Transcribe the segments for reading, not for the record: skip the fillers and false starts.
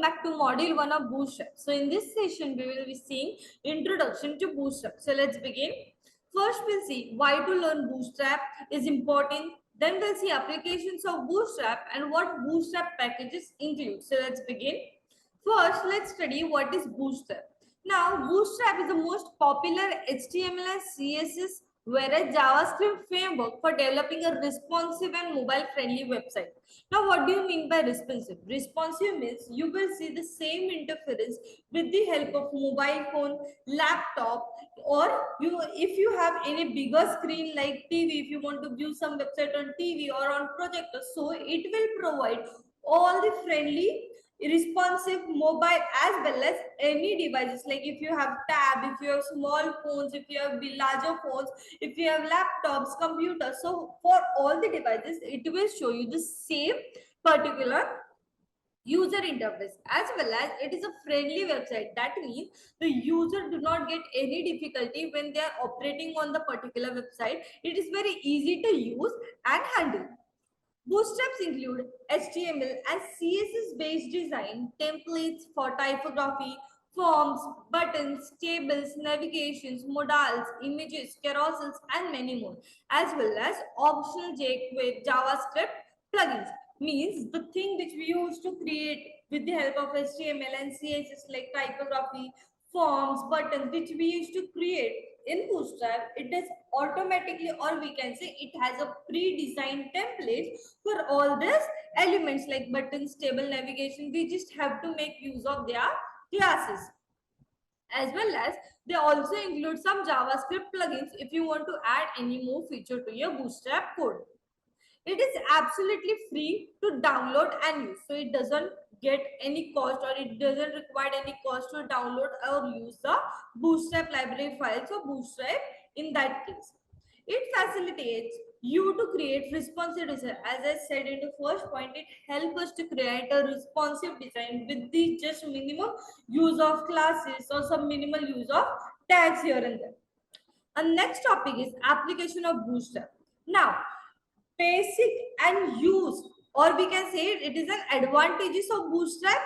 back to module 1 of Bootstrap. So in this session, we will be seeing introduction to Bootstrap. So let's begin. First, we'll see why to learn Bootstrap is important. Then we'll see applications of Bootstrap and what Bootstrap packages include. So let's begin. First, let's study what is Bootstrap. Now, Bootstrap is the most popular HTML and CSS whereas JavaScript framework for developing a responsive and mobile-friendly website. Now, what do you mean by responsive? Responsive means you will see the same interference with the help of mobile phone, laptop, or if you have any bigger screen like TV, if you want to view some website on TV or on projector, so it will provide all the friendly responsive mobile as well as any devices, like if you have tab, if you have small phones, if you have larger phones, if you have laptops, computers. So for all the devices it will show you the same particular user interface, as well as it is a friendly website. That means the user do not get any difficulty when they are operating on the particular website. It is very easy to use and handle. Bootstraps include HTML and CSS-based design, templates for typography, forms, buttons, tables, navigations, modals, images, carousels, and many more, as well as optional JavaScript plugins. Means the thing which we used to create with the help of HTML and CSS, like typography, forms, buttons, which we used to create in Bootstrap, it does automatically, or we can say it has a pre-designed template for all these elements like buttons, table, navigation. We just have to make use of their classes. As well as they also include some JavaScript plugins if you want to add any more feature to your Bootstrap code. It is absolutely free to download and use, so it doesn't get any cost, or it doesn't require any cost to download or use the Bootstrap library files or Bootstrap in that case. It facilitates you to create responsive design. As I said in the first point, it helps us to create a responsive design with the just minimum use of classes or some minimal use of tags here and there. And next topic is application of Bootstrap. Now, basic and use, or we can say it is an advantages of Bootstrap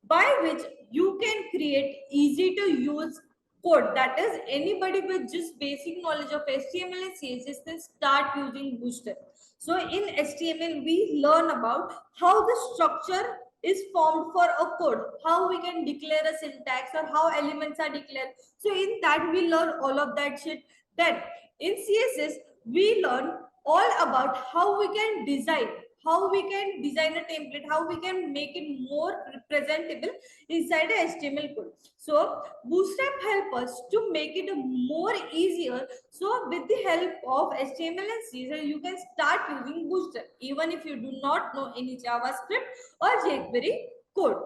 by which you can create easy to use code. That is, anybody with just basic knowledge of HTML and CSS can start using Bootstrap. So in HTML we learn about how the structure is formed for a code, how we can declare a syntax or how elements are declared. So in that we learn all of that shit. Then in CSS we learn all about how we can design, a template, how we can make it more presentable inside a HTML code. So Bootstrap help us to make it more easier. So with the help of HTML and CSS, you can start using Bootstrap even if you do not know any JavaScript or jQuery code.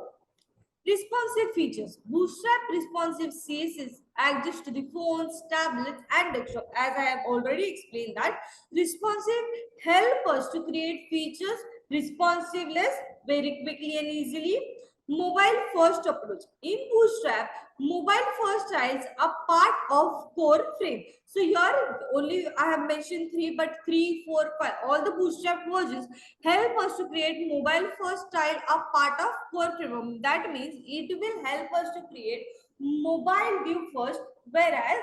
Responsive features. Bootstrap responsive CSS adjusts to the phones, tablets, and desktop. As I have already explained that responsive help us to create features responsiveness very quickly and easily. Mobile first approach. In Bootstrap, mobile first styles are part of core frame. So here only I have mentioned 3, but 3, 4, 5, all the Bootstrap versions help us to create mobile first style a part of core frame. That means it will help us to create mobile view first, whereas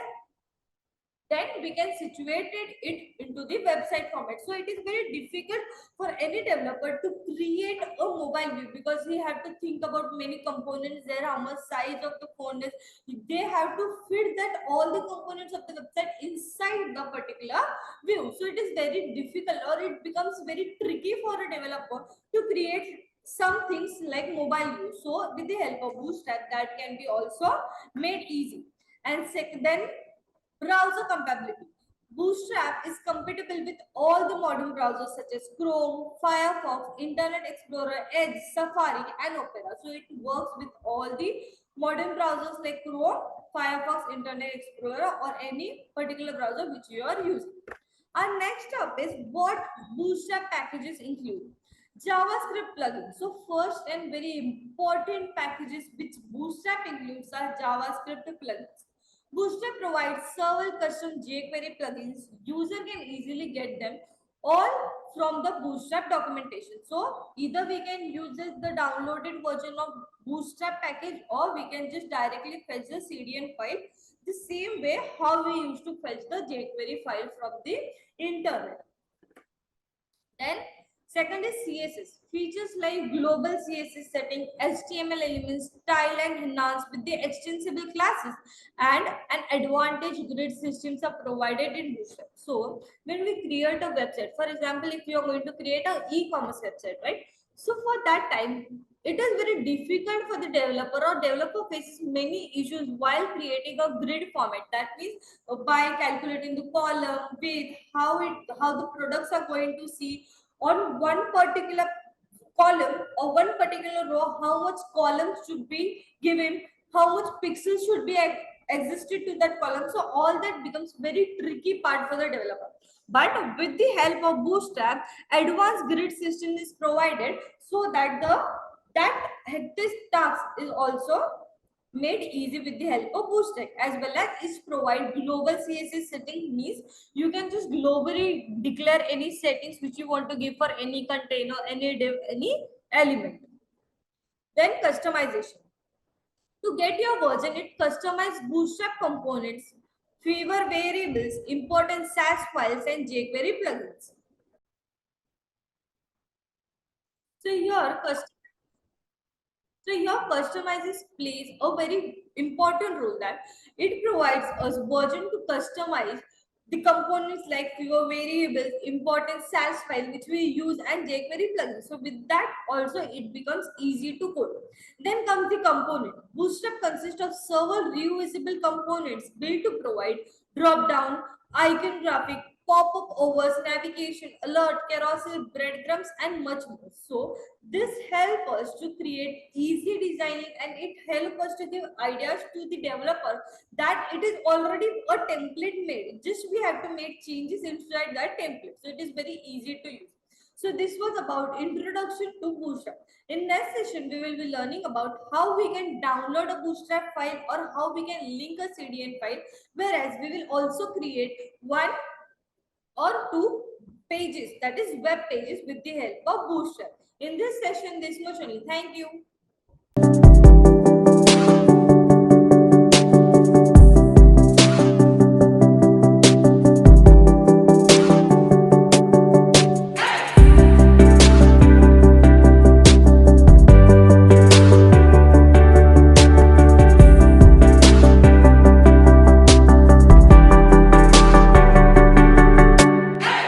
then we can situate it into the website format. So it is very difficult for any developer to create a mobile view because he have to think about many components there, how much size of the phone is. They have to fit that all the components of the website inside the particular view. So it is very difficult, or it becomes very tricky for a developer to create some things like mobile view. So with the help of Bootstrap, that can be also made easy. And then browser compatibility. Bootstrap is compatible with all the modern browsers such as Chrome, Firefox, Internet Explorer, Edge, Safari, and Opera. So it works with all the modern browsers like Chrome, Firefox, Internet Explorer, or any particular browser which you are using. Our next up is what Bootstrap packages include. JavaScript plugins. So first and very important packages which Bootstrap includes are JavaScript plugins. Bootstrap provides several custom jQuery plugins. User can easily get them all from the Bootstrap documentation. So either we can use the downloaded version of Bootstrap package, or we can just directly fetch the CDN file the same way how we used to fetch the jQuery file from the internet. Then second is CSS. Features like global CSS setting, HTML elements, style and enhance with the extensible classes, and an advantage grid systems are provided in Bootstrap. So when we create a website, for example, if you are going to create an e-commerce website, right? So for that time, it is very difficult for the developer, or developer faces many issues while creating a grid format. That means by calculating the column width, how the products are going to see on one particular column or one particular row, how much columns should be given, how much pixels should be existed to that column. So all that becomes very tricky part for the developer. But with the help of Bootstrap, advanced grid system is provided so that that hectic task is also made easy with the help of Bootstrap, as well as it provide global CSS setting. Means you can just globally declare any settings which you want to give for any container, any div, any element. Then customization. To get your version, it customize Bootstrap components, favor variables, important SAS files, and jQuery plugins. So here, customizes plays a very important role, that it provides us version to customize the components like fewer variables, important SAS file which we use, and jQuery plugin. So with that also it becomes easy to code. Then comes the component. Bootstrap consists of several reusable components built to provide drop down, icon graphic, pop-up overs, navigation, alert, carousel, breadcrumbs, and much more. So this help us to create easy designing, and it help us to give ideas to the developer that it is already a template made. Just we have to make changes inside that template. So it is very easy to use. So this was about introduction to Bootstrap. In next session, we will be learning about how we can download a Bootstrap file, or how we can link a CDN file, whereas we will also create one or two pages, that is web pages, with the help of Bootstrap. In this session, this much only. Thank you.